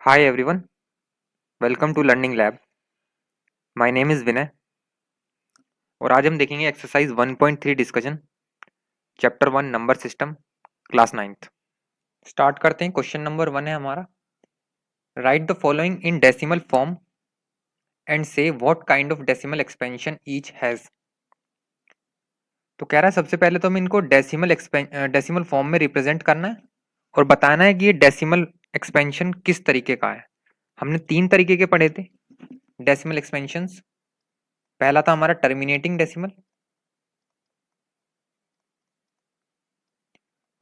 Hi everyone, welcome to Learning Lab. My name is विनय और आज हम देखेंगे exercise 1.3 discussion chapter 1 number system class 9th। Start करते हैं। क्वेश्चन नंबर 1 है हमारा, write the following in decimal form and say what kind of decimal expansion each has. तो कह रहा है सबसे पहले तो हमें इनको डेसिमल फॉर्म में रिप्रेजेंट करना है और बताना है कि ये डेसिमल एक्सपेंशन किस तरीके का है। हमने 3 तरीके के पढ़े थे डेसिमल एक्सपेंशंस। पहला था हमारा टर्मिनेटिंग डेसिमल,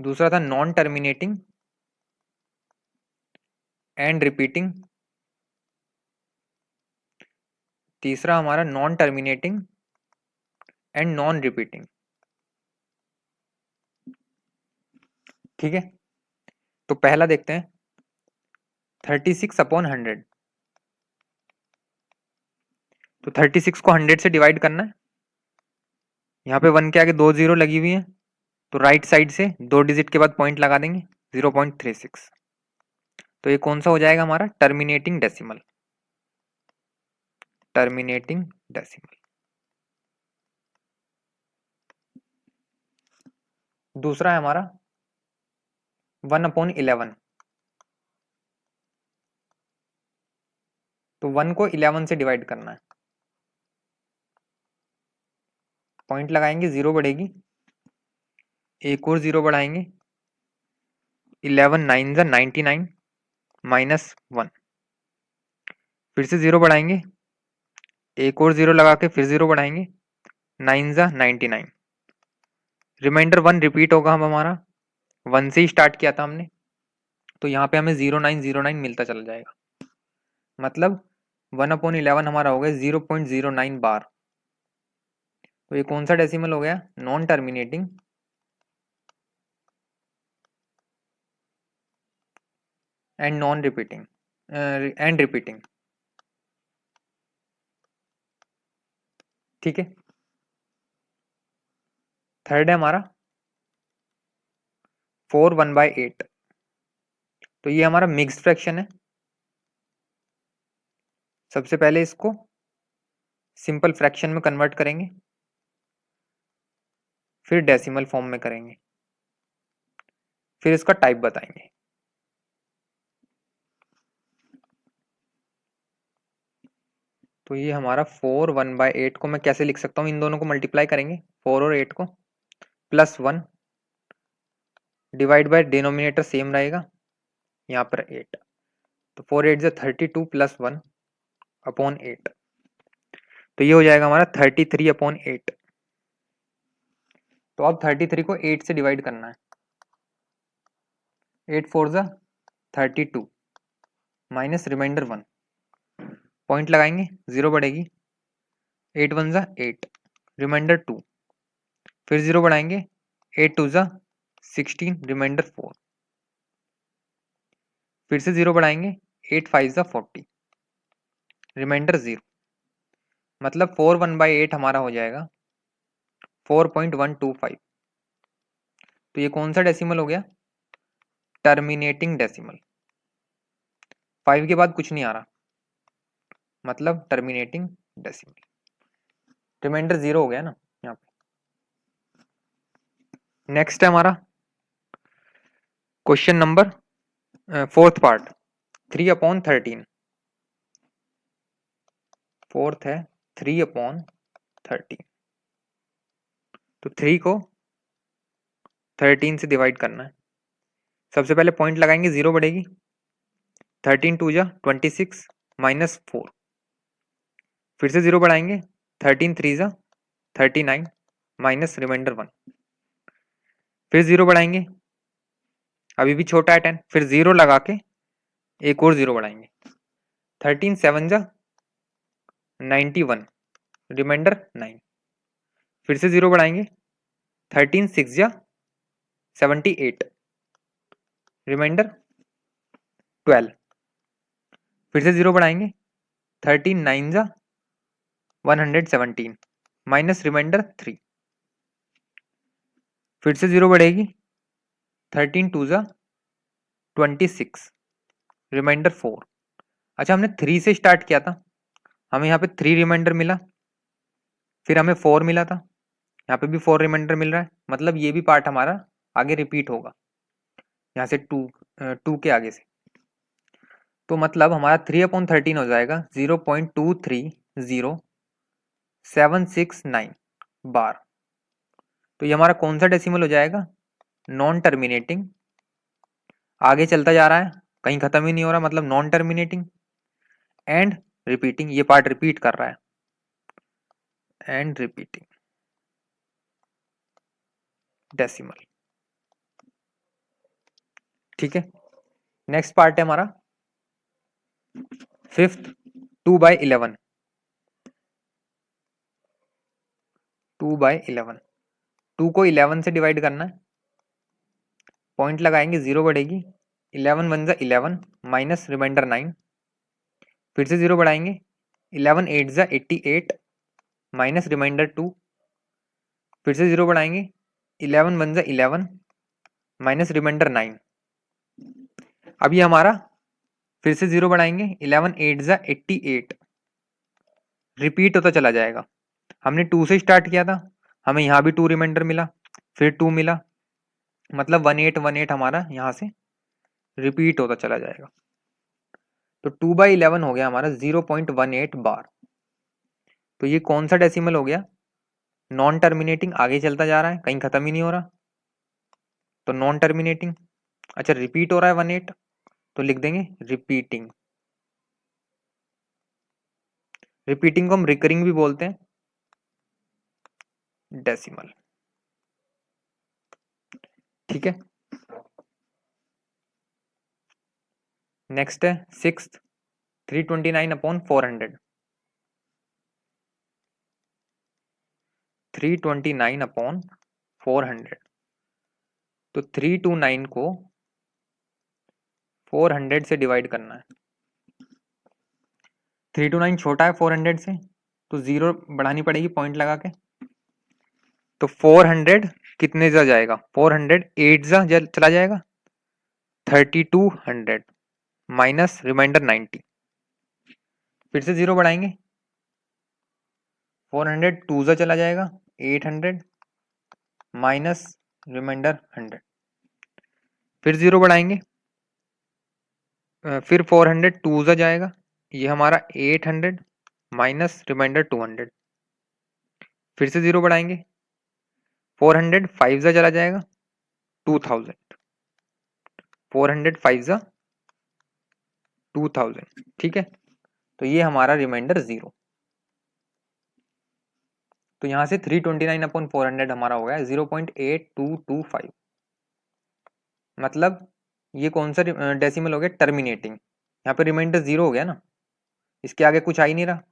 दूसरा था नॉन टर्मिनेटिंग एंड रिपीटिंग, तीसरा हमारा non terminating and non repeating. ठीक है, तो पहला देखते हैं 36/100। तो 36 को 100 से डिवाइड करना है। यहाँ पे 1 के आगे 2 जीरो लगी हुई है, तो राइट साइड से 2 डिजिट के बाद पॉइंट लगा देंगे 0.36। तो ये कौन सा हो जाएगा हमारा टर्मिनेटिंग डेसिमल। Terminating decimal. दूसरा है हमारा 1/11। तो 1 को 11 से डिवाइड करना है, पॉइंट लगाएंगे, जीरो बढ़ेगी, एक और जीरो बढ़ाएंगे, 11 9 जा 99 -1। फिर से जीरो बढ़ाएंगे, एक और जीरो लगा के फिर जीरो बढ़ाएंगे, 9 जा 99। रिमाइंडर 1 रिपीट होगा हम हमारा, 1 से ही स्टार्ट किया था हमने, तो यहाँ पे हमें 0909 मिलता चला जाएगा। मतलब 1/11 हमारा हो गया 0.09 बार। तो ये कौन सा डेसिमल हो गया, non terminating and non repeating and repeating. ठीक है, थर्ड है हमारा 4 1/8। तो ये हमारा मिक्स्ड फ्रैक्शन है। सबसे पहले इसको सिंपल फ्रैक्शन में कन्वर्ट करेंगे, फिर डेसिमल फॉर्म में करेंगे, फिर इसका टाइप बताएंगे। तो ये हमारा 4 1/8 को मैं कैसे लिख सकता हूँ, इन दोनों को मल्टीप्लाई करेंगे 4 और 8 को, +1 डिवाइड बाय डिनोमिनेटर सेम रहेगा यहाँ पर 8। तो 4 8 32 +1/8। तो ये हो जाएगा हमारा 33/8। तो अब 33 को 8 से डिवाइड करना है, 8 4 32 माइनस रिमाइंडर 1, पॉइंट लगाएंगे, जीरो बढ़ेगी, 8 1 8, रिमाइंडर 2, फिर जीरो बढ़ाएंगे, 8 2 16, रिमाइंडर 4, फिर से जीरो बढ़ाएंगे, 8 5 40, रिमाइंडर 0। मतलब 4 1/8 हमारा हो जाएगा 4.125। तो ये कौन सा डेसिमल हो गया, टर्मिनेटिंग डेसिमल। 5 के बाद कुछ नहीं आ रहा, मतलब टर्मिनेटिंग डेसिमल। रिमाइंडर 0 हो गया ना यहाँ पे। नेक्स्ट है हमारा question number 4th part 3/13। Fourth है 3/13। तो 3 को 13 से डिवाइड करना है। सबसे पहले पॉइंट लगाएंगे, जीरो बढ़ेगी, 13 2 26 -4, फिर से जीरो बढ़ाएंगे, 13 3 39 माइनस रिमाइंडर 1, फिर जीरो बढ़ाएंगे, अभी भी छोटा है 10, फिर जीरो लगा के एक और जीरो बढ़ाएंगे, 13 7 91, रिमाइंडर 9, फिर से जीरो बढ़ाएंगे, 13 6 78, रिमाइंडर 12, फिर से जीरो बढ़ाएंगे, 13 9 117 माइनस रिमाइंडर 3, फिर से जीरो बढ़ेगी, 13 2 26, रिमाइंडर 4, अच्छा, हमने 3 से स्टार्ट किया था, हमें यहाँ पे 3 रिमाइंडर मिला, फिर हमें 4 मिला था, यहाँ पे भी 4 रिमाइंडर मिल रहा है, मतलब ये भी पार्ट हमारा आगे रिपीट होगा यहाँ से 2 के आगे से। तो मतलब हमारा 3/13 हो जाएगा 0.230769 बार। तो ये हमारा कौन सा डेसिमल हो जाएगा? नॉन टर्मिनेटिंग, आगे चलता जा रहा है, कहीं खत्म ही नहीं हो रहा, मतलब नॉन टर्मिनेटिंग एंड रिपीटिंग, ये पार्ट रिपीट कर रहा है एंड रिपीटिंग डेसिमल। ठीक है, नेक्स्ट पार्ट है हमारा फिफ्थ, 2/11। 2/11, 2 को 11 से डिवाइड करना है, पॉइंट लगाएंगे, 0 बढ़ेगी, 11 1 जा 11 माइनस रिमाइंडर 9, फिर से 0 बढ़ाएंगे, 11 8 जा 88 माइनस रिमाइंडर 2, फिर से 0 बढ़ाएंगे, 11 1 जा 11 माइनस रिमाइंडर 9। अब ये हमारा फिर से 0 बढ़ाएंगे, 11 8 जा 88 रिपीट होता चला जाएगा। हमने 2 से स्टार्ट किया था, हमें यहाँ भी 2 रिमाइंडर मिला, फिर 2 मिला, मतलब 1818 हमारा यहाँ से रिपीट होता चला जाएगा। तो 2/11 हो गया हमारा 0.18 बार। तो ये कौन सा डेसिमल हो गया? नॉन टर्मिनेटिंग, आगे चलता जा रहा है, कहीं खत्म ही नहीं हो रहा, तो नॉन टर्मिनेटिंग। अच्छा, रिपीट हो रहा है 18, तो लिख देंगे रिपीटिंग। रिपीटिंग को हम रिकरिंग भी बोलते हैं, डेसिमल। ठीक है, नेक्स्ट है सिक्स्थ, 329/400। 329/400, तो 329 को 400 से डिवाइड करना है। 329 छोटा है 400 से, तो 0 बढ़ानी पड़ेगी पॉइंट लगा के। तो 400 कितने जा जाएगा? 400 8 जा चला जाएगा, 3200 माइनस रिमाइंडर 90, फिर से 0 बढ़ाएंगे, 400 2 जा चला जाएगा, 800 माइनस रिमाइंडर 100, फिर 0 बढ़ाएंगे, फिर 400 2 जा जाएगा, ये हमारा 800 माइनस रिमाइंडर 200, फिर से 0 बढ़ाएंगे, 400 5 जा चला जाएगा, 2000, 400 5 जा 2000। ठीक है, तो ये हमारा रिमाइंडर 0। तो यहां से 329/400 हमारा हो गया 0.8225। मतलब ये कौन सा डेसिमल हो गया? टर्मिनेटिंग। यहाँ पे रिमाइंडर 0 हो गया ना, इसके आगे कुछ आ ही नहीं रहा,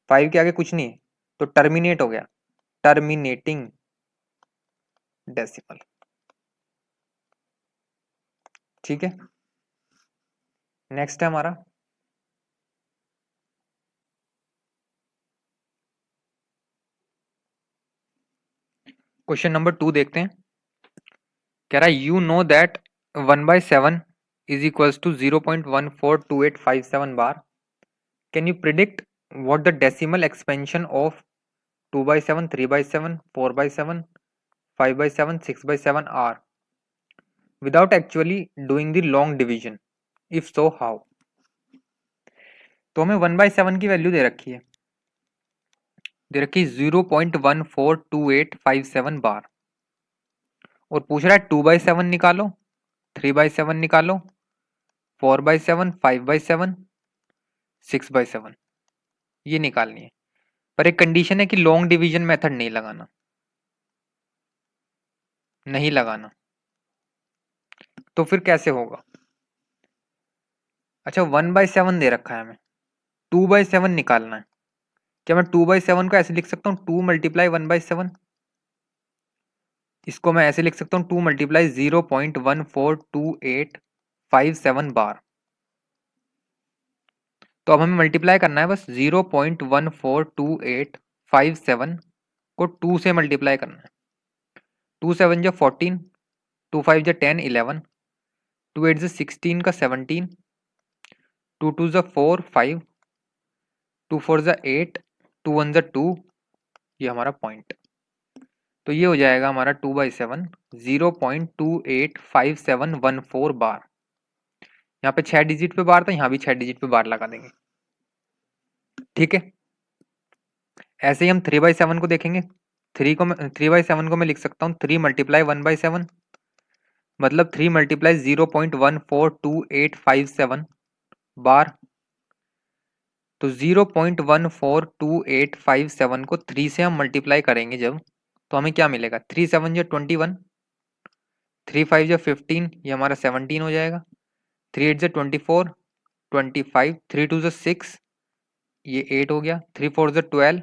5 के आगे कुछ नहीं है, तो टर्मिनेट हो गया, टर्मिनेटिंग डेसिमल। ठीक है, नेक्स्ट है हमारा क्वेश्चन नंबर 2, देखते हैं। कह रहा है you know that 1/7 is equals to 0.142857 bar. Can you predict what the decimal expansion of 2/7, 3/7, 4/7, 5/7, 6/7 are without actually doing the long division? If so, how? तो हमें 1/7 की वैल्यू दे रखी है, 0.142857 बार, और पूछ रहा है 2/7 निकालो, 3/7 निकालो, 4/7, 5/7, 6/7, ये निकालनी है। पर एक कंडीशन है कि लॉन्ग डिवीजन मेथड नहीं लगाना, नहीं लगाना। तो फिर कैसे होगा? अच्छा, 1/7 दे रखा है हमें, 2/7 निकालना है। क्या मैं 2/7 को ऐसे लिख सकता हूँ, 2 × 1/7? इसको मैं ऐसे लिख सकता हूँ, 2 × 0.142857 बार। तो अब हमें मल्टीप्लाई करना है, बस 0.142857 को 2 से मल्टीप्लाई करना है। 2 7 जा 14, 2 5 जा 10 11, 2 8 जा 16 का 17, 2 2 ज़ा 4 5, 2 4 ज़ा 8, 2 1 ज़ा 2, ये हमारा पॉइंट। तो ये हो जाएगा हमारा 2/7 0.285714 बार। यहाँ पे 6 डिजिट पे बार था, यहाँ भी 6 डिजिट पे बार लगा देंगे। ठीक है, ऐसे ही हम 3/7 को देखेंगे। 3/7 को मैं लिख सकता हूँ 3 × 1/7, मतलब 3 × 0.142857 बार। तो 0.142857 को 3 से हम मल्टीप्लाई करेंगे जब, तो हमें क्या मिलेगा? 3 7 जो 21, 3 5 जो 15, ये हमारा 17 हो जाएगा। 3 8 जो 24, 25, 3 2 जो 6, ये 8 हो गया। 3 4 जो 12,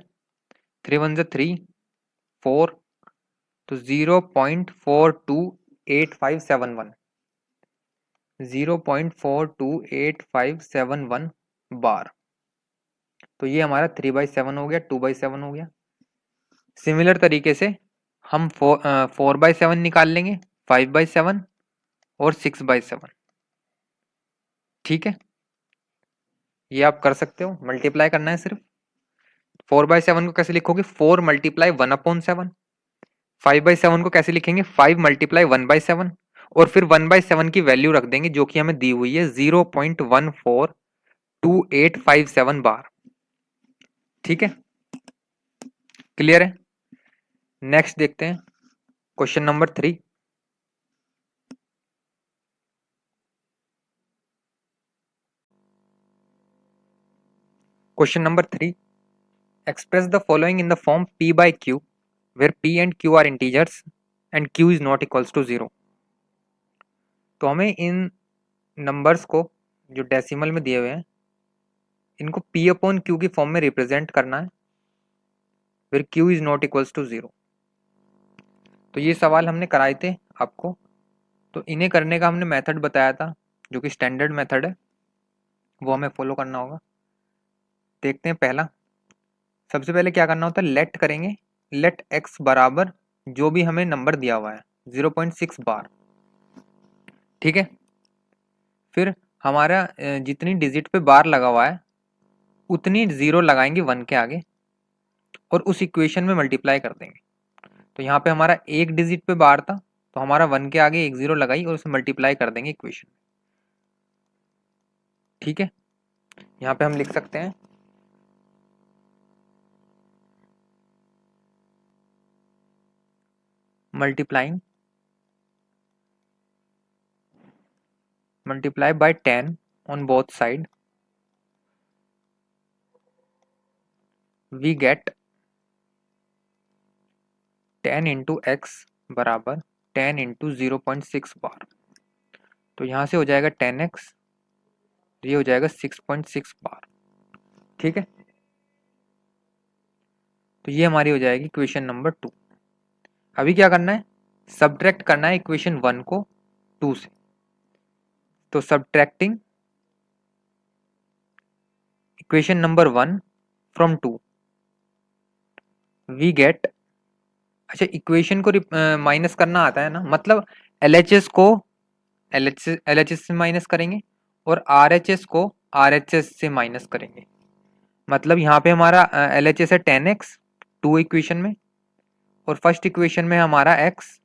3 1 जो 3, 4, तो 0.428571, 0.428571 बार। तो ये हमारा 3/7 हो गया, 2/7 हो गया। सिमिलर तरीके से हम 4/7 निकाल लेंगे, 5/7 और 6/7। ठीक है, ये आप कर सकते हो, मल्टीप्लाई करना है सिर्फ। 4/7 को कैसे लिखोगे? 4 × 1/7। 5/7 को कैसे लिखेंगे? 5 × 1/7, और फिर 1/7 की वैल्यू रख देंगे जो कि हमें दी हुई है 0.142857 बार। ठीक है, क्लियर है? नेक्स्ट देखते हैं question number 3। Question number 3, express the following in the form p/q where p and q are integers and q is not equals to 0। तो हमें इन नंबर्स को जो डेसिमल में दिए हुए हैं, इनको p/q की फॉर्म में रिप्रेजेंट करना है फिर q is not equals to 0। तो ये सवाल हमने कराए थे आपको, तो इन्हें करने का हमने मेथड बताया था जो कि स्टैंडर्ड मेथड है, वो हमें फॉलो करना होगा। देखते हैं पहला, सबसे पहले क्या करना होता है, लेट करेंगे। लेट x बराबर जो भी हमें नंबर दिया हुआ है 0.6 बार। ठीक है, फिर हमारा जितनी डिजिट पे बार लगा हुआ है उतनी जीरो लगाएंगे 1 के आगे और उस इक्वेशन में मल्टीप्लाई कर देंगे। तो यहाँ पे हमारा एक डिजिट पे बार था, तो हमारा 1 के आगे एक जीरो लगाई और उसे मल्टीप्लाई कर देंगे इक्वेशन। ठीक है, यहाँ पे हम लिख सकते हैं multiply by 10 on both side, we get 10 into X बराबर 10 इंटू 0.6 बार। तो यहाँ से हो जाएगा 10x, ये हो जाएगा 6.6 बार। ठीक है, तो ये हमारी हो जाएगी इक्वेशन नंबर 2। अभी क्या करना है, सब्ट्रैक्ट करना है इक्वेशन 1 को 2 से। तो subtracting equation number 1 from 2 we get, अच्छा इक्वेशन को माइनस करना आता है ना, मतलब LHS को LHS से माइनस करेंगे और RHS को RHS से माइनस करेंगे। मतलब यहाँ पे हमारा LHS है 10x 2 इक्वेशन में, और फर्स्ट इक्वेशन में हमारा x,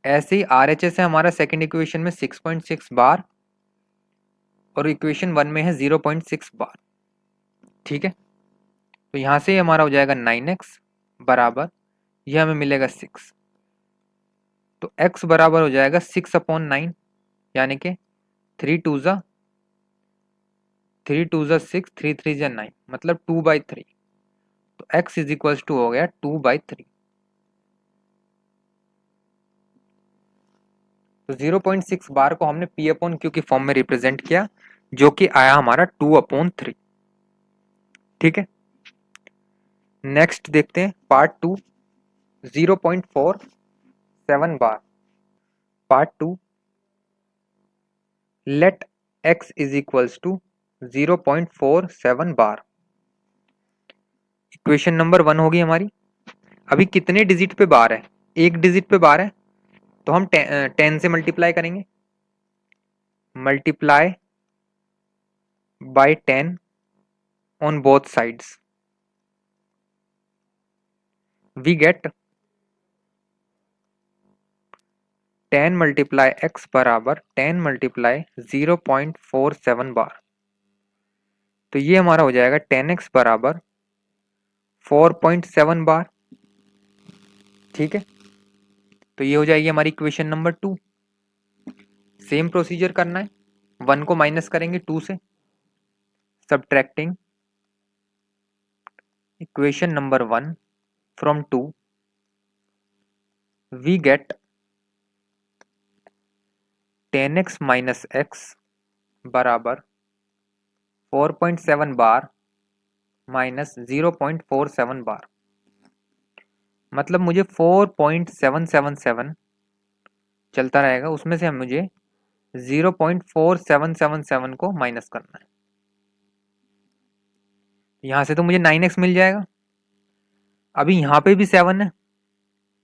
ऐसे ही RHS है हमारा सेकंड इक्वेशन में 6.6 बार, और इक्वेशन 1 में है 0.6 बार। ठीक है, तो यहाँ से हमारा हो जाएगा 9x बराबर, यह हमें मिलेगा 6। तो x बराबर हो जाएगा 6/9, यानी कि 3 2 ज़ा 6, 3 3 ज़ा 9, मतलब 2/3। तो x इज इक्वल्स टू हो गया 2/3। तो 0.6 बार को हमने p/q की फॉर्म में रिप्रेजेंट किया, जो कि आया हमारा 2/3। ठीक है, नेक्स्ट देखते हैं part 2, 0.47 bar. Part 2, let x is equals to 0.47 bar. Equation number 1 होगी हमारी। अभी कितने डिजिट पे बार है? एक डिजिट पे बार है, तो हम 10 से मल्टीप्लाई करेंगे। Multiply by 10 on both sides, we get 10 multiply x बराबर 10 मल्टीप्लाई 0.47 बार। तो ये हमारा हो जाएगा 10x बराबर 4.7 बार। ठीक है, तो ये हो जाएगी हमारी इक्वेशन नंबर 2। सेम प्रोसीजर करना है, 1 को माइनस करेंगे 2 से, subtracting equation number 1 from 2, we get 10x minus x बराबर 4.7 बार माइनस 0.47 बार। मतलब मुझे 4.777 चलता रहेगा, उसमें से हम मुझे 0.4777 को माइनस करना है। यहां से तो मुझे 9x मिल जाएगा। अभी यहाँ पे भी 7 है,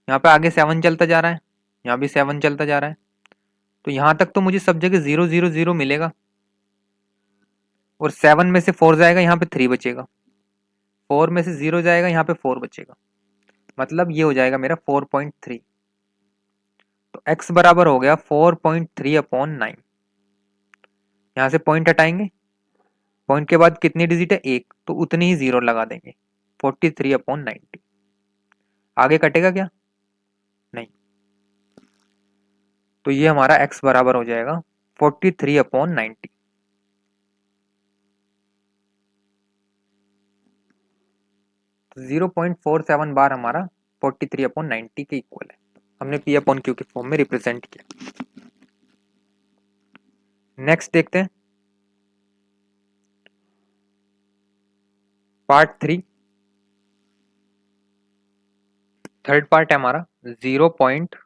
यहाँ पे आगे 7 चलता जा रहा है, यहाँ भी 7 चलता जा रहा है, तो यहाँ तक तो मुझे सब जगह 0 0 0 मिलेगा। और 7 में से 4 जाएगा, यहाँ पे 3 बचेगा, 4 में से 0 जाएगा, यहाँ पे 4 बचेगा। मतलब ये हो जाएगा मेरा 4.3। तो x बराबर हो गया 4.3/9। यहाँ से पॉइंट हटाएंगे, पॉइंट के बाद कितनी डिजिट है, 1, तो उतनी ही 0 लगा देंगे, 43/90। आगे कटेगा क्या, नहीं। तो ये हमारा x बराबर हो जाएगा 43/90। तो 0.47 बार हमारा 43/90 के इक्वल है। हमने P/Q के फॉर्म में रिप्रेजेंट किया। नेक्स्ट देखते हैं पार्ट 3। थर्ड पार्ट है हमारा 0 point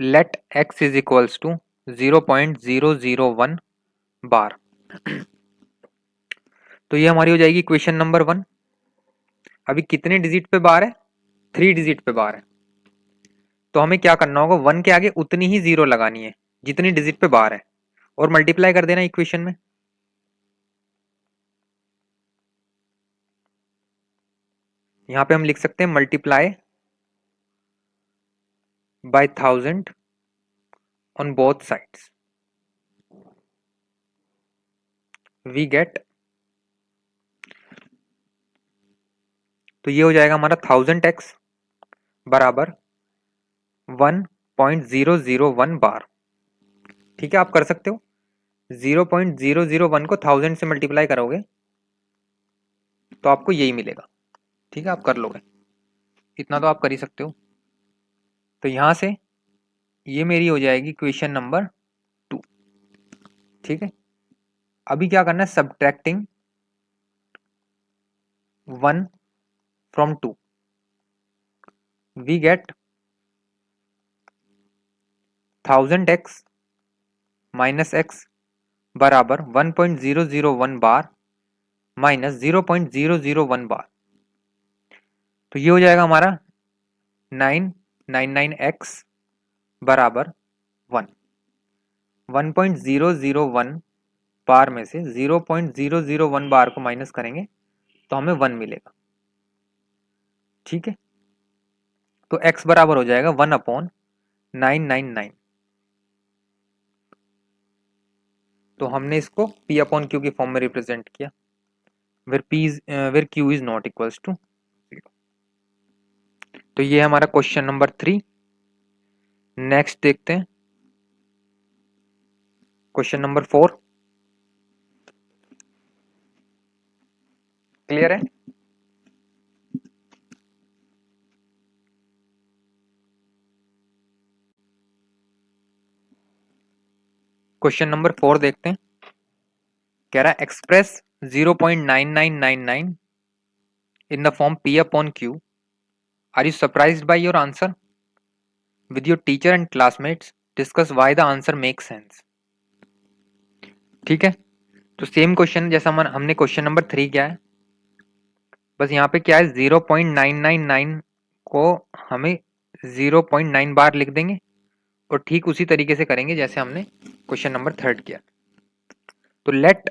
let x is equals to 0.001 bar. तो ये हमारी हो जाएगी इक्वेशन नंबर 1। अभी कितने डिजिट पे बार है, 3 डिजिट पे बार है। तो हमें क्या करना होगा, 1 के आगे उतनी ही 0 लगानी है जितनी डिजिट पे बार है, और मल्टीप्लाई कर देना इक्वेशन में। यहां पे हम लिख सकते हैं multiply by 1000 on both sides, we get. तो ये हो जाएगा हमारा 1000x बराबर 1.001 बार। ठीक है, आप कर सकते हो, 0.001 को 1000 से मल्टीप्लाई करोगे तो आपको यही मिलेगा। ठीक है, आप कर लोगे, इतना तो आप कर ही सकते हो। तो यहां से ये मेरी हो जाएगी इक्वेशन नंबर 2। ठीक है, अभी क्या करना है, subtracting 1 from 2, we get 1000x minus x बराबर 1.001 बार माइनस 0.001 बार। तो ये हो जाएगा हमारा 999x बराबर 1। 1.001 बार में से 0.001 बार को माइनस करेंगे तो हमें 1 मिलेगा। ठीक है, तो x बराबर हो जाएगा 1/999। तो हमने इसको P/Q की फॉर्म में रिप्रेजेंट किया, where Q is not equals to 0। तो ये है हमारा क्वेश्चन नंबर 3। नेक्स्ट देखते हैं क्वेश्चन नंबर 4। क्लियर है? क्वेश्चन नंबर 4 देखते हैं। कह रहा है express 0.9999 in the form P/Q। Are you surprised by your answer? With your teacher and classmates discuss why the answer make sense. ठीक है, तो सेम क्वेश्चन जैसा हमने क्वेश्चन नंबर 3 किया है, बस यहाँ पे क्या है, 0.999 को हमें 0.9 बार लिख देंगे और ठीक उसी तरीके से करेंगे जैसे हमने क्वेश्चन नंबर 3 किया। तो let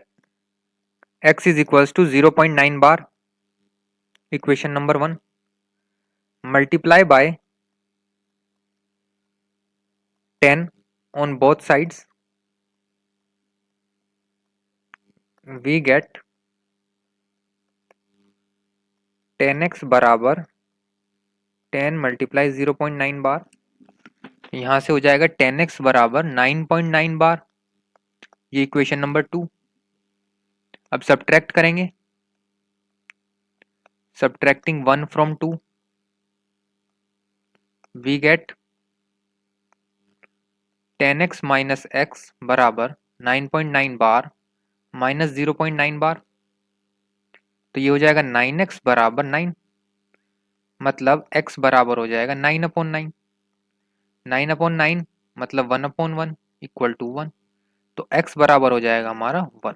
x is equals to 0.9 bar, equation number 1, multiply by 10 on both sides, we get 10x बराबर 10 मल्टीप्लाई 0.9 बार, यहां से हो जाएगा 10x बराबर 9.9 बार, ये इक्वेशन नंबर 2। अब सब्ट्रैक्ट करेंगे, subtracting 1 from 2, we get 10x minus x बराबर 9.9 बार माइनस 0.9 बार, तो ये हो जाएगा 9x बराबर 9, मतलब x बराबर हो जाएगा 9/9, 9/9 मतलब 1/1 इक्वल टू 1, तो x बराबर हो जाएगा हमारा 1।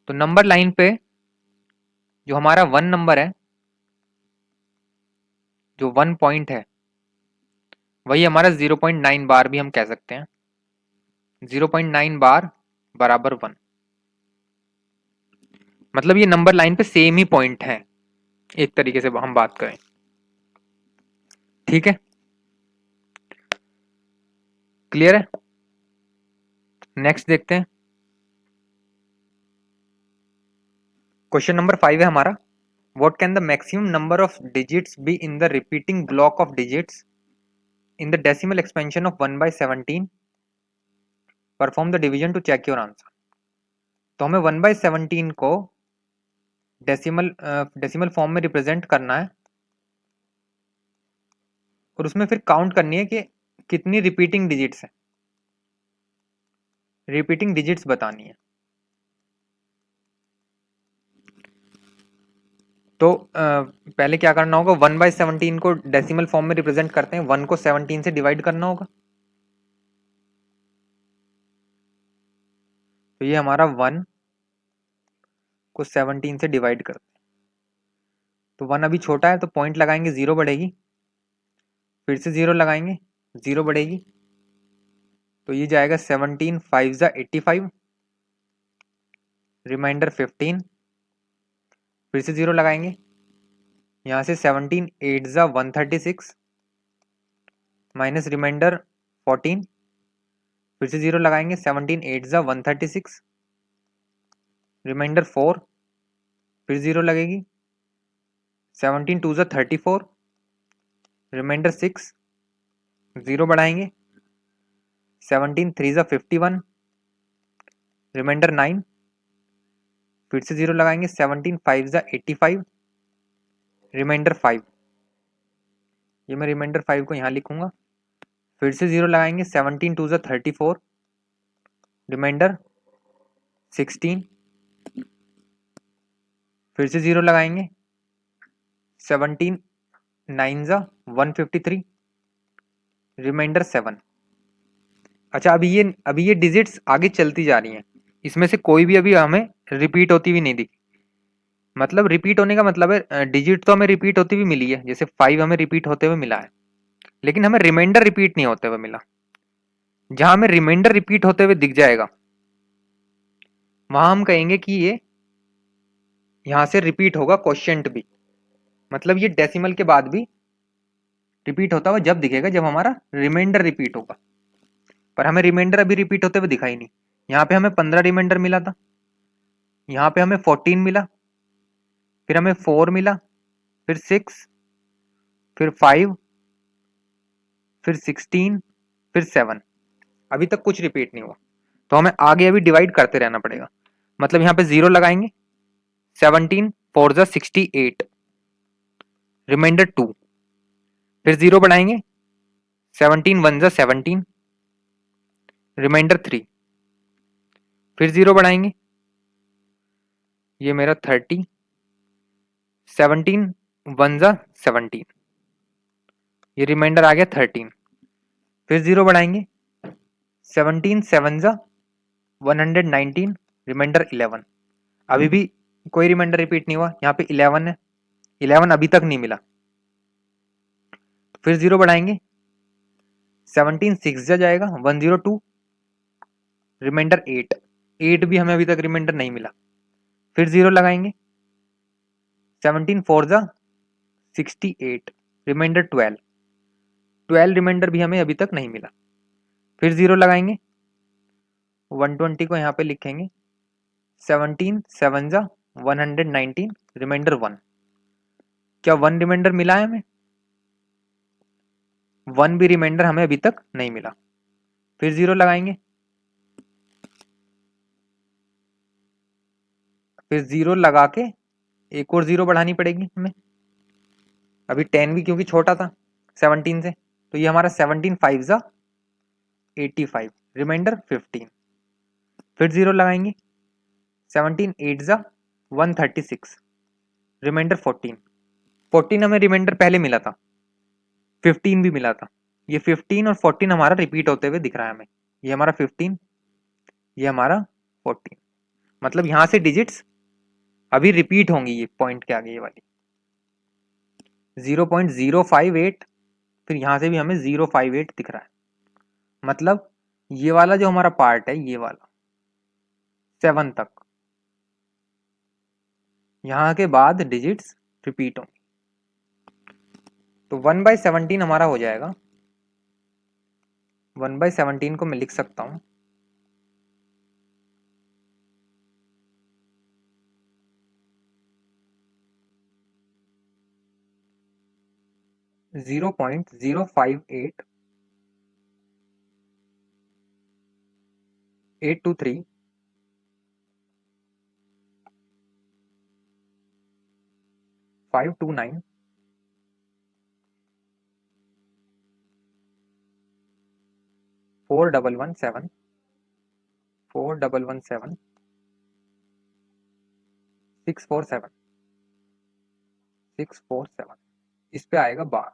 तो नंबर लाइन पे जो हमारा 1 नंबर है, जो 1 पॉइंट है, वही हमारा 0.9 बार भी हम कह सकते हैं, 0.9 बार बराबर 1, मतलब ये नंबर लाइन पे सेम ही पॉइंट है, एक तरीके से हम बात करें। ठीक है, क्लियर है। नेक्स्ट देखते हैं, क्वेश्चन नंबर 5 है हमारा, what can the maximum number of digits be in the repeating block of digits in the decimal expansion of 1/17, perform the division to check your answer. तो हमें 1/17 को डेसिमल फॉर्म में represent करना है और उसमें फिर काउंट करनी है कि कितनी रिपीटिंग डिजिट्स है, रिपीटिंग डिजिट्स बतानी है। तो पहले क्या करना होगा, 1/17 को डेसिमल फॉर्म में रिप्रेजेंट करते हैं, 1 को 17 से डिवाइड करना होगा, तो ये हमारा 1 को 17 से डिवाइड करते हैं, तो 1 अभी छोटा है तो पॉइंट लगाएंगे, 0 बढ़ेगी, फिर से 0 लगाएंगे, 0 बढ़ेगी, तो ये जाएगा 17 5 ज़ा 85, रिमाइंडर 15, फिर से 0 लगाएंगे, यहाँ से 17 8 ज़ा 136 माइनस रिमाइंडर 14, फिर से 0 लगाएंगे, 17 8 ज़ा 136 रिमाइंडर 4, फिर 0 लगेगी, 17 2 ज़ा 34 रिमाइंडर 6, 0 बढ़ाएंगे, 17 3 ज़ा 51 रिमाइंडर 9, फिर से 0 लगाएंगे, 17 5 ज़ा 85 रिमाइंडर 5, ये मैं रिमाइंडर 5 को यहाँ लिखूंगा, फिर से 0 लगाएंगे, 17 2 ज़ा 34 रिमाइंडर 16, फिर से 0 लगाएंगे, 17 9 ज़ा 153 रिमाइंडर 7। अच्छा, अभी ये डिजिट्स आगे चलती जा रही हैं, इसमें से कोई भी अभी हमें रिपीट होती हुई नहीं दिखी, मतलब रिपीट होने का मतलब है डिजिट तो हमें रिपीट होती हुई मिली है, जैसे 5 हमें रिपीट होते हुए मिला है, लेकिन हमें रिमाइंडर रिपीट नहीं होते हुए मिला। जहां हमें रिमाइंडर रिपीट होते हुए दिख जाएगा वहां हम कहेंगे कि ये यहां से रिपीट होगा क्वोशिएंट भी, मतलब ये डेसिमल के बाद भी रिपीट होता हुआ जब दिखेगा जब हमारा रिमाइंडर रिपीट होगा, पर हमें रिमाइंडर अभी रिपीट होते हुए दिखाई नहीं। यहाँ पे हमें 15 रिमाइंडर मिला था, यहाँ पे हमें 14 मिला, फिर हमें 4 मिला, फिर 6, फिर 5, फिर 16, फिर 7, अभी तक कुछ रिपीट नहीं हुआ, तो हमें आगे अभी डिवाइड करते रहना पड़ेगा। मतलब यहाँ पे 0 लगाएंगे, 17 4 ज़ा 68 रिमाइंडर 2, फिर 0 बढ़ाएंगे, 17 1 ज़ा 17 रिमाइंडर 3, फिर 0 बढ़ाएंगे, ये मेरा 30, 17 1 ज़ा 17, ये रिमाइंडर आ गया 13, फिर 0 बढ़ाएंगे, 17 7 ज़ा 119 रिमाइंडर 11, अभी भी कोई रिमाइंडर रिपीट नहीं हुआ, यहाँ पे 11 है, 11 अभी तक नहीं मिला, फिर 0 बढ़ाएंगे, 17 6 जा जाएगा 102 रिमाइंडर 8, 8 भी हमें अभी तक रिमाइंडर नहीं मिला, फिर 0 लगाएंगे, 17 4 जा 68, रिमाइंडर 12 रिमाइंडर भी हमें अभी तक नहीं मिला। फिर 0 लगाएंगे, 120 को यहाँ पे लिखेंगे, 17 7 जा 119, रिमाइंडर 1। क्या 1 रिमाइंडर मिला है हमें? 1 भी रिमाइंडर हमें अभी तक नहीं मिला। फिर 0 लगाएंगे, फिर 0 लगा के एक और 0 बढ़ानी पड़ेगी हमें, अभी 10 भी क्योंकि छोटा था 17 से, तो ये हमारा 17 5 जा 85, रिमाइंडर 15। फिर 0 लगाएंगे, 17 8 जा 136, रिमाइंडर 14। 14 हमें रिमाइंडर पहले मिला था, 15 भी मिला था, ये 15 और 14 हमारा रिपीट होते हुए दिख रहा है हमें, ये हमारा 15, ये हमारा 14, मतलब यहां से डिजिट्स अभी रिपीट होंगी, ये पॉइंट के आगे ये वाली 0.058, फिर यहां से भी हमें 058 दिख रहा है, मतलब ये वाला जो हमारा पार्ट है, ये वाला 7 तक, यहाँ के बाद डिजिट्स रिपीट होंगे। तो 1/17 हमारा हो जाएगा, 1/17 को मैं लिख सकता हूं 0.058 823 529 4117 4117 647 647, इस पे आएगा बार,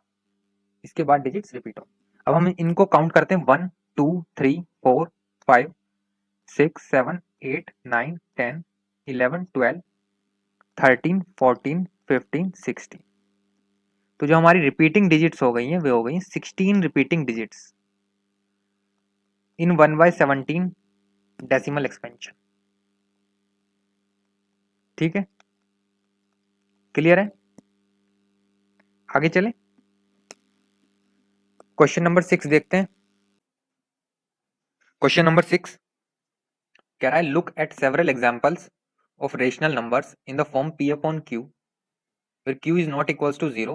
इसके बाद डिजिट्स रिपीट हो। अब हम इनको काउंट करते हैं, 1 2 3 4 5 6 7 8 9 10 11 12 13 14 15 16, तो जो हमारी रिपीटिंग डिजिट्स हो गई हैं वे हो गई 16 repeating digits in 1/17 decimal expansion. ठीक है, क्लियर है? आगे चलें, क्वेश्चन नंबर 6 देखते हैं। क्वेश्चन नंबर 6 कह रहा है, look at several examples of rational numbers in the form p upon q where q is not equals to 0,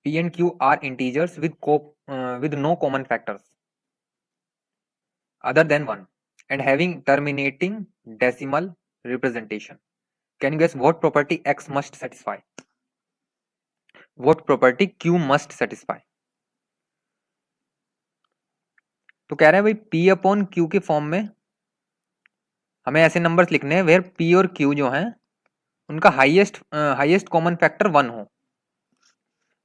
p and q are integers with no common factors other than 1 and having terminating decimal representation. Can you guess what property x must satisfy? What property q must satisfy? तो कह रहा है भाई p upon q के form में हमें ऐसे numbers लिखने हैं वेयर p और q जो हैं उनका हाईएस्ट कॉमन फैक्टर 1 हो,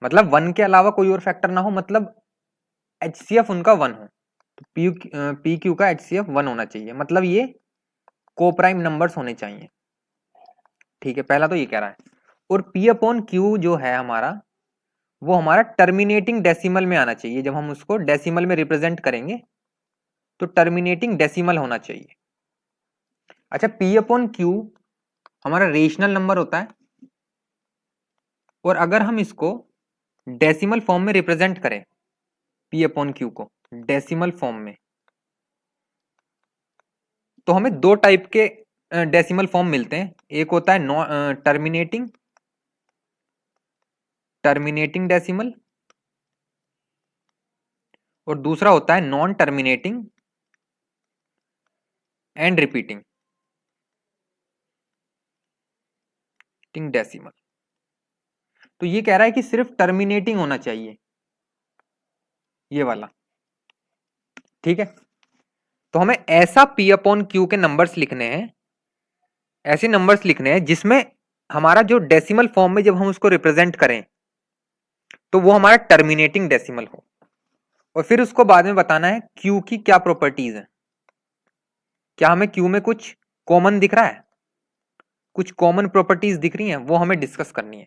मतलब 1 के अलावा कोई और फैक्टर ना हो, मतलब HCF उनका 1 हो, तो पी क्यू का HCF 1 होना चाहिए, मतलब ये कोप्राइम नंबर्स होने चाहिए। ठीक है, पहला तो ये कह रहा है, और p अपॉन क्यू जो है हमारा वो हमारा टर्मिनेटिंग डेसिमल में आना चाहिए, जब हम उसको डेसिमल में रिप्रेजेंट करेंगे तो टर्मिनेटिंग डेसिमल होना चाहिए। अच्छा, p अपॉन क्यू हमारा रेशनल नंबर होता है, और अगर हम इसको डेसिमल फॉर्म में रिप्रेजेंट करें p अपॉन क्यू को डेसिमल फॉर्म में, तो हमें दो टाइप के डेसिमल फॉर्म मिलते हैं, एक होता है टर्मिनेटिंग डेसिमल, और दूसरा होता है non terminating and repeating decimal. तो ये कह रहा है कि सिर्फ टर्मिनेटिंग होना चाहिए ये वाला। ठीक है, तो हमें ऐसा p अपॉन क्यू के नंबर्स लिखने हैं, ऐसे नंबर्स लिखने हैं जिसमें हमारा जो डेसिमल फॉर्म में जब हम उसको रिप्रेजेंट करें तो वो हमारा टर्मिनेटिंग डेसिमल हो, और फिर उसको बाद में बताना है क्यू की क्या प्रॉपर्टीज है। क्या हमें क्यू में कुछ कॉमन दिख रहा है, कुछ कॉमन प्रॉपर्टीज दिख रही हैं, वो हमें डिस्कस करनी है।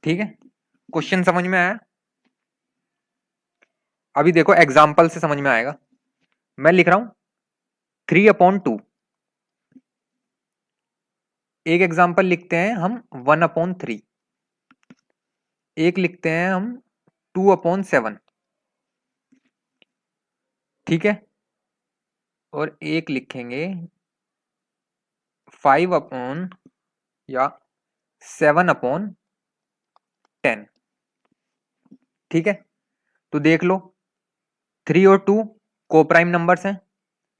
ठीक है, क्वेश्चन समझ में आया? अभी देखो एग्जाम्पल से समझ में आएगा। मैं लिख रहा हूं 3/2, एक एग्जाम्पल लिखते हैं हम 1/3, एक लिखते हैं हम 2/7, ठीक है, और एक लिखेंगे 5 या 7/10, ठीक है। तो देख लो 3 और 2 को प्राइम नंबर्स हैं,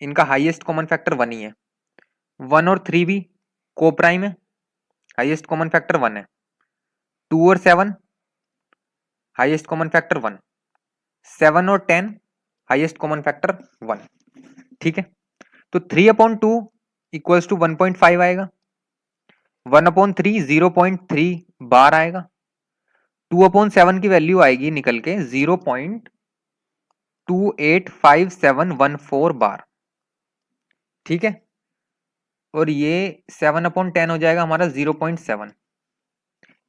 इनका हाईएस्ट कॉमन फैक्टर 1 ही है। 1 और 3 भी को प्राइम है, हाईएस्ट कॉमन फैक्टर 1 है। 2 और 7 हाईएस्ट कॉमन फैक्टर 1, 7 और 10 हाईएस्ट कॉमन फैक्टर 1, ठीक है। तो 3/2 इक्वल्स टू 1.5 आएगा, 1/3 0.3 बार आएगा, 2/7 की वैल्यू आएगी निकल के 0.285714 बार, ठीक है। और ये 7/10 हो जाएगा हमारा 0.7।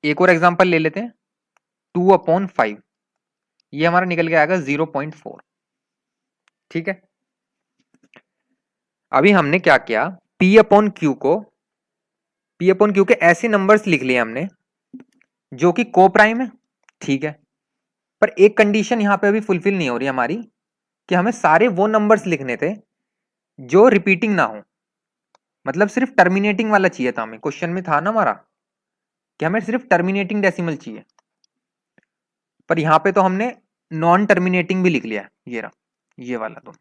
एक और एग्जांपल ले लेते हैं 2/5, ये हमारा निकल के आएगा 0.4, ठीक है। अभी हमने क्या किया, P/Q के ऐसे नंबर्स लिख लिए हमने जो कि को प्राइम है, ठीक है। पर एक कंडीशन यहां पे अभी फुलफिल नहीं हो रही हमारी, कि हमें सारे वो नंबर्स लिखने थे जो रिपीटिंग ना हो, मतलब सिर्फ टर्मिनेटिंग वाला चाहिए था हमें। क्वेश्चन में था ना हमारा कि हमें सिर्फ टर्मिनेटिंग डेसिमल चाहिए, पर यहां पे तो हमने नॉन टर्मिनेटिंग भी लिख लिया है, ये रहा, ये वाला दोनों।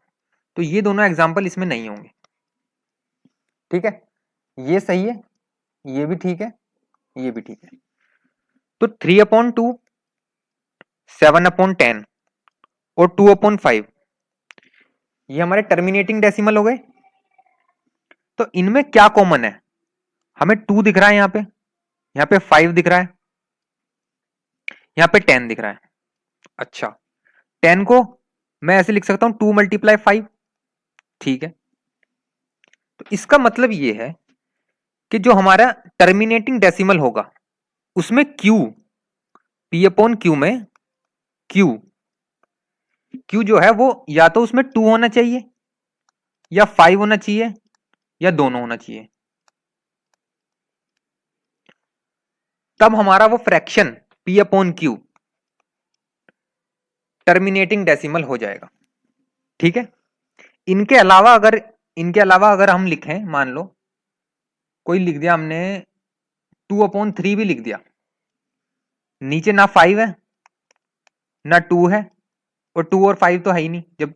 तो ये दोनों एग्जाम्पल इसमें नहीं होंगे, ठीक है। ये सही है, ये भी ठीक है, ये भी ठीक है। तो 3/2, 7/10 और 2/5 ये हमारे टर्मिनेटिंग डेसिमल हो गए। तो इनमें क्या कॉमन है, हमें 2 दिख रहा है यहाँ पे 5 दिख रहा है, यहाँ पे 10 दिख रहा है। अच्छा, 10 को मैं ऐसे लिख सकता हूं 2 × 5, ठीक है। तो इसका मतलब ये है कि जो हमारा टर्मिनेटिंग डेसिमल होगा उसमें Q, P/Q में Q जो है वो या तो उसमें 2 होना चाहिए या 5 होना चाहिए या दोनों होना चाहिए, तब हमारा वो फ्रैक्शन P/Q टर्मिनेटिंग डेसिमल हो जाएगा, ठीक है। इनके अलावा अगर हम लिखें, मान लो कोई लिख दिया हमने 2/3 भी लिख दिया, नीचे ना 5 है ना 2 है, और 2 और 5 तो है ही नहीं जब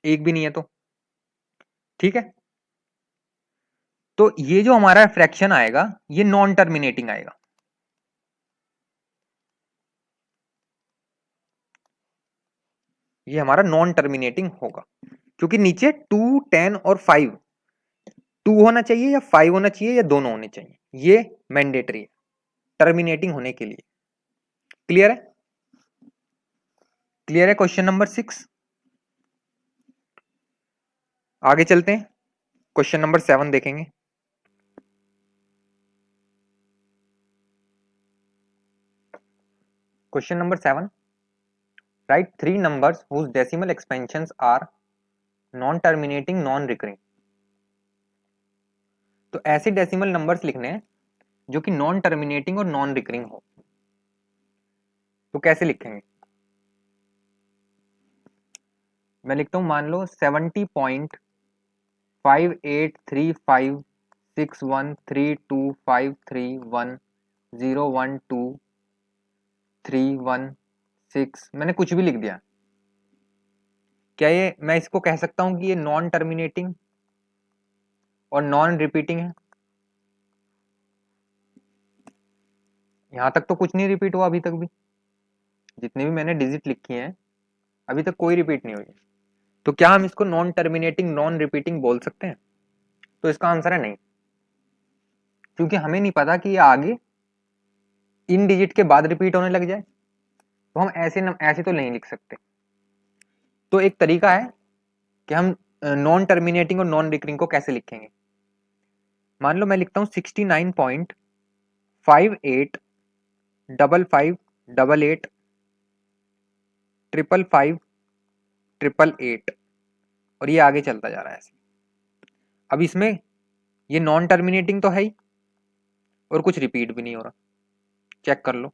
एक भी नहीं है तो, ठीक है। तो ये जो हमारा फ्रैक्शन आएगा ये नॉन टर्मिनेटिंग आएगा, ये हमारा नॉन टर्मिनेटिंग होगा, क्योंकि नीचे 2, 10 और 5, 2 होना चाहिए या 5 होना चाहिए या दोनों होने चाहिए, ये मैंडेटरी है टर्मिनेटिंग होने के लिए। क्लियर है, क्लियर है क्वेश्चन नंबर 6। आगे चलते हैं, क्वेश्चन नंबर 7 देखेंगे। Question number 7, right 3 numbers whose decimal expansions are non terminating non recurring. तो ऐसे डेसिमल नंबर्स लिखने हैं जो कि नॉन टर्मिनेटिंग और नॉन रिकरिंग हो। तो कैसे लिखेंगे, मैं लिखता हूं, मान लो 70.5831635310123116, मैंने कुछ भी लिख दिया। क्या ये मैं इसको कह सकता हूं कि ये नॉन टर्मिनेटिंग और नॉन रिपीटिंग है? यहां तक तो कुछ नहीं रिपीट हुआ अभी तक भी, जितने भी मैंने डिजिट लिखी हैं अभी तक कोई रिपीट नहीं हुई। तो क्या हम इसको नॉन टर्मिनेटिंग नॉन रिपीटिंग बोल सकते हैं? तो इसका आंसर है नहीं, क्योंकि हमें नहीं पता कि ये आगे इन डिजिट के बाद रिपीट होने लग जाए, तो हम ऐसे तो नहीं लिख सकते। तो एक तरीका है कि हम नॉन टर्मिनेटिंग और नॉन रिकरिंग को कैसे लिखेंगे। मान लो मैं लिखता हूँ 69.585588 555 और ये आगे चलता जा रहा है ऐसे। अब इसमें ये नॉन टर्मिनेटिंग तो है ही, और कुछ रिपीट भी नहीं हो रहा, चेक कर लो।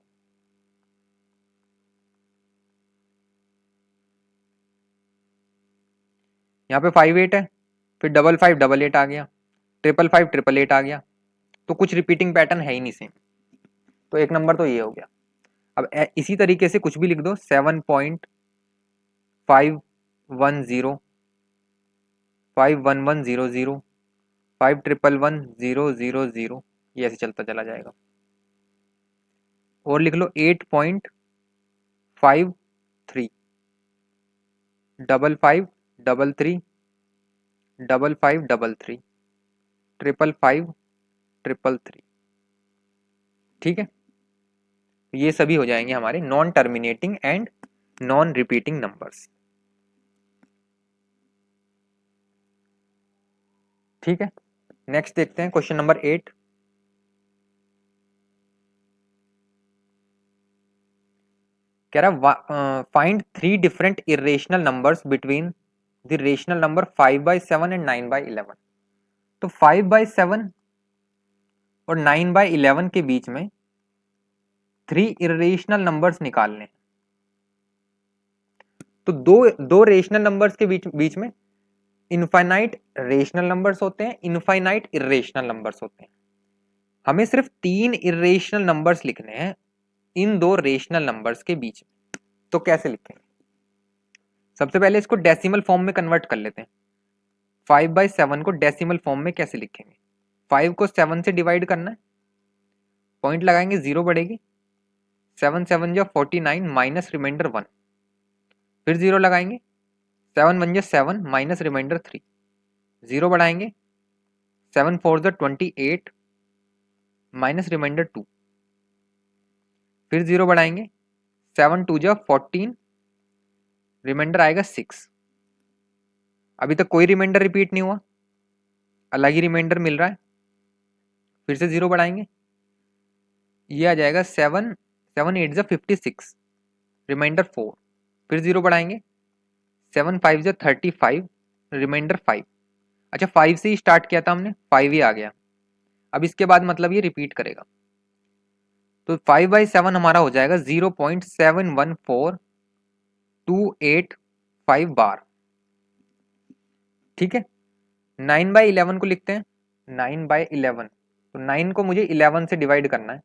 यहाँ पे 58 है, फिर 5588 आ गया, 555 888 आ गया, तो कुछ रिपीटिंग पैटर्न है ही नहीं सेम, तो एक नंबर तो ये हो गया। अब इसी तरीके से कुछ भी लिख दो, 7.510 51100 511100, ये ऐसे चलता चला जाएगा। और लिख लो 8.53 5533 5533 55533। ठीक है, ये सभी हो जाएंगे हमारे non terminating and non repeating numbers. ठीक है, नेक्स्ट देखते हैं क्वेश्चन नंबर 8। कह रहा find 3 different irrational numbers between the rational number 5/7 and 9/11। तो 5/7 और 9/11 के बीच में 3 इरेशनल नंबर्स निकालने। तो दो दो रेशनल नंबर्स के बीच बीच में इनफाइनाइट रेशनल नंबर्स होते हैं, इनफाइनाइट इरेशनल नंबर्स होते हैं। हमें सिर्फ 3 इरेशनल नंबर्स लिखने हैं इन दो रेशनल नंबर्स के बीच में। तो कैसे लिखेंगे? सबसे पहले इसको डेसिमल फॉर्म में कन्वर्ट कर लेते हैं। 5/7 को डेसिमल फॉर्म में कैसे लिखेंगे? 5 को 7 से डिवाइड करना है, पॉइंट लगाएंगे, 0 बढ़ेगी, 7 7 जो 49 माइनस रिमाइंडर 1, फिर 0 लगाएंगे, 7 1 जो 7 माइनस रिमाइंडर 3, 0 बढ़ाएंगे, 7 4 जो 28 माइनस रिमाइंडर 2, फिर 0 बढ़ाएंगे, 7 2 जो 14 रिमाइंडर आएगा 6। अभी तक कोई रिमाइंडर रिपीट नहीं हुआ, अलग ही रिमाइंडर मिल रहा है। फिर से 0 बढ़ाएंगे, ये आ जाएगा 7 7 8 जो 56 रिमाइंडर 4, फिर 0 बढ़ाएंगे, 7 5 जो 35 रिमाइंडर 5। अच्छा, 5 से ही स्टार्ट किया था हमने, 5 ही आ गया। अब इसके बाद मतलब ये रिपीट करेगा, तो 5/7 हमारा हो जाएगा 0.714285 बार। ठीक है, 9/11 को लिखते हैं, 9/11, तो 9 को मुझे 11 से डिवाइड करना है,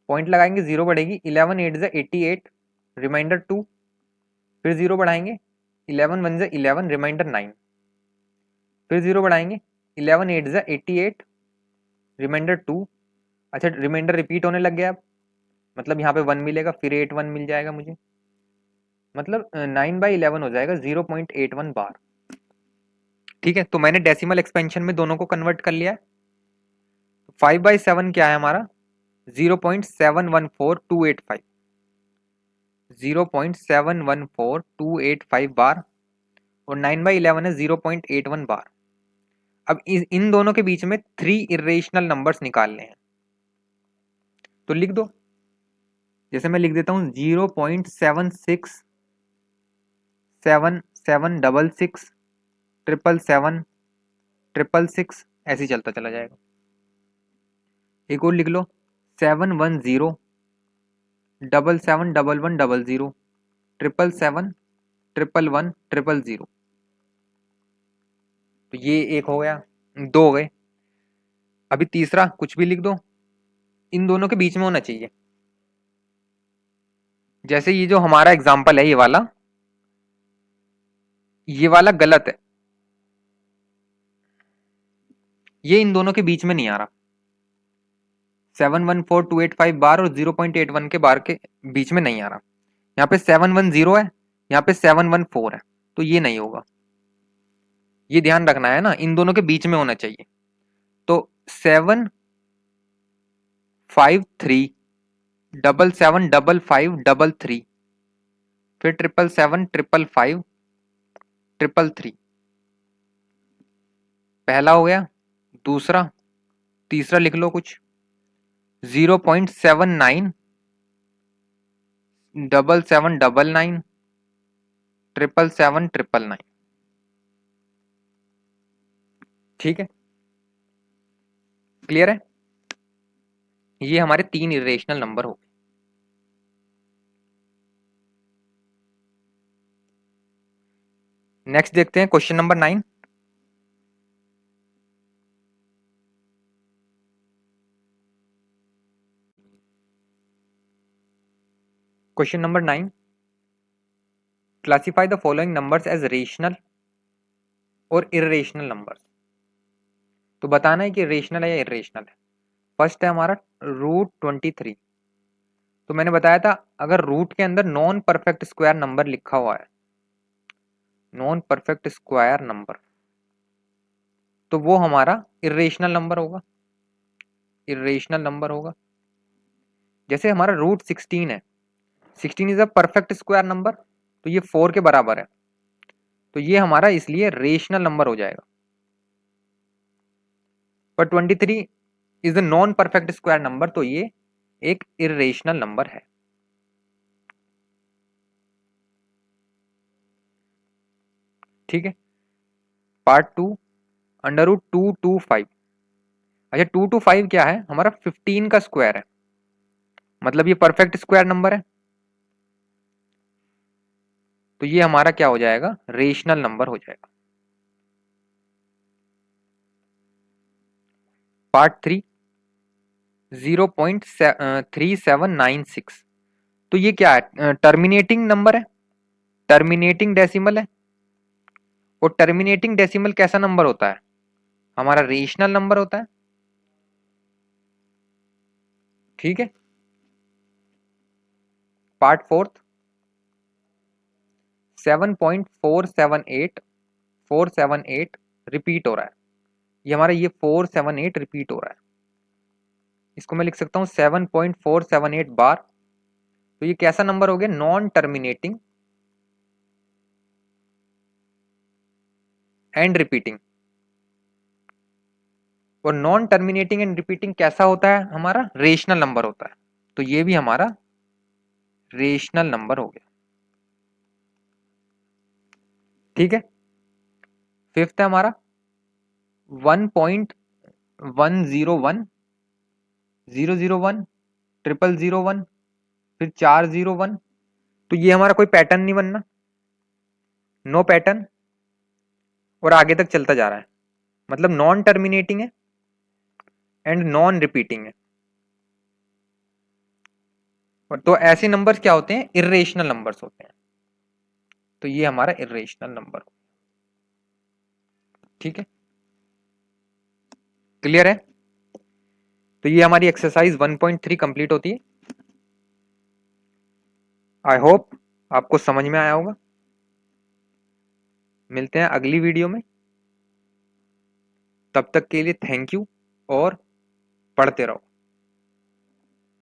पॉइंट लगाएंगे, 0 बढ़ेगी, 11 8 जो 88 रिमाइंडर 2, फिर 0 बढ़ाएंगे, 11 1 जो 11 रिमाइंडर 9, फिर 0 बढ़ाएंगे, 11 8 जो 88 रिमाइंडर 2। अच्छा, रिमाइंडर रिपीट होने लग गया अब, मतलब यहाँ पे 1 मिलेगा, फिर 8 1 मिल जाएगा मुझे, मतलब 9/11 हो जाएगा 0.81 बार। ठीक है, तो मैंने डेसिमल एक्सपेंशन में दोनों को कन्वर्ट कर लिया है। 5/7 क्या है हमारा? 0.714285, 0.714285 बार, और 9/11 है 0.81 बार। अब इन दोनों के बीच में 3 इरेशनल नंबर्स निकालने हैं, तो लिख दो। जैसे मैं लिख देता हूँ 0.767766 777 666, ऐसे ही चलता चला जाएगा। एक और लिख लो, 710 777 111 000 111 तो ये एक हो गया, दो हो गए। अभी तीसरा कुछ भी लिख दो, इन दोनों के बीच में होना चाहिए। जैसे ये जो हमारा एग्जाम्पल है, ये वाला गलत है, ये इन दोनों के बीच में नहीं आ रहा। 714285 बार और 0.81 के बार के बीच में नहीं आ रहा। यहाँ पे 710 है, यहाँ पे 714 है, तो ये नहीं होगा। ये ध्यान रखना है ना, इन दोनों के बीच में होना चाहिए। तो 753 777 555 फिर 777 555 333, पहला हो गया। दूसरा, तीसरा लिख लो कुछ, 0.79 777 777 999। ठीक है, क्लियर है? ये हमारे 3 इरेशनल नंबर हो गए। नेक्स्ट देखते हैं question number 9। Question number 9, classify the following numbers as rational और इरेशनल नंबर्स। तो बताना है कि रेशनल है या इरेशनल है। फर्स्ट है हमारा √23। तो मैंने बताया था अगर रूट के अंदर नॉन परफेक्ट स्क्वायर नंबर लिखा हुआ है, नॉन परफेक्ट स्क्वायर नंबर, तो वो हमारा इरेशनल नंबर होगा, इरेशनल नंबर होगा। जैसे हमारा √16 है, 16 is a perfect square number, तो ये 4 के बराबर है, तो ये हमारा इसलिए रेशनल नंबर हो जाएगा। पर 23 is a non perfect square number, तो ये एक इरेशनल नंबर है। ठीक है। पार्ट 2, √225। अच्छा 225 क्या है, हमारा 15 का स्क्वायर है, मतलब ये परफेक्ट स्क्वायर नंबर है, तो ये हमारा क्या हो जाएगा, रेशनल नंबर हो जाएगा। पार्ट 3, 0.3796। तो ये क्या है, टर्मिनेटिंग नंबर है, टर्मिनेटिंग डेसिमल है। और टर्मिनेटिंग डेसिमल कैसा नंबर होता है, हमारा रेशनल नंबर होता है। ठीक है। पार्ट 4, 7.478 रिपीट हो रहा है, ये हमारा ये 478 रिपीट हो रहा है। इसको मैं लिख सकता हूँ 7.478 बार। तो ये कैसा नंबर हो गया, नॉन टर्मिनेटिंग एंड रिपीटिंग। और नॉन टर्मिनेटिंग एंड रिपीटिंग कैसा होता है, हमारा रेशनल नंबर होता है, तो ये भी हमारा रेशनल नंबर हो गया। ठीक है। फिफ्थ है हमारा 1.101, 001, 0001, फिर 401। तो ये हमारा कोई पैटर्न नहीं बनना, नो पैटर्न, और आगे तक चलता जा रहा है, मतलब नॉन टर्मिनेटिंग है एंड नॉन रिपीटिंग है। और तो ऐसे नंबर्स क्या होते हैं, इरेशनल नंबर्स होते हैं, तो ये हमारा इरेशनल नंबर। ठीक है, क्लियर है। तो ये हमारी एक्सरसाइज 1.3 कंप्लीट होती है। आई होप आपको समझ में आया होगा। मिलते हैं अगली वीडियो में, तब तक के लिए थैंक यू और पढ़ते रहो।